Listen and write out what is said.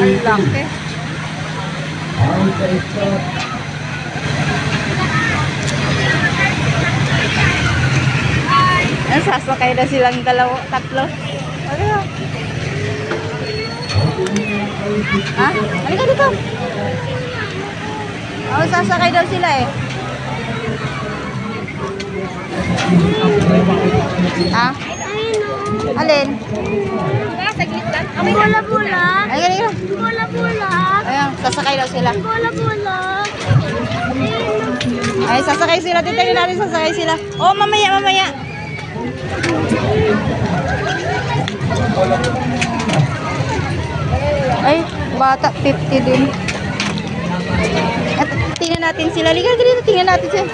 Ang laki. Sasakay na silang tatlo. Ano yun? Ha? Halika dito. Oh, sasakay daw sila eh. Ha? Alin? Saglit lang. Bola-bola. Halika dito. Bola-bola. Ayan, sasakay daw sila. Bola-bola. Ay, sasakay sila. Titignan natin sasakay sila. Oh, mamaya, mamaya. Ay, bata, 50 din. At tingnan natin sila. Liga, dito, tingnan natin sila.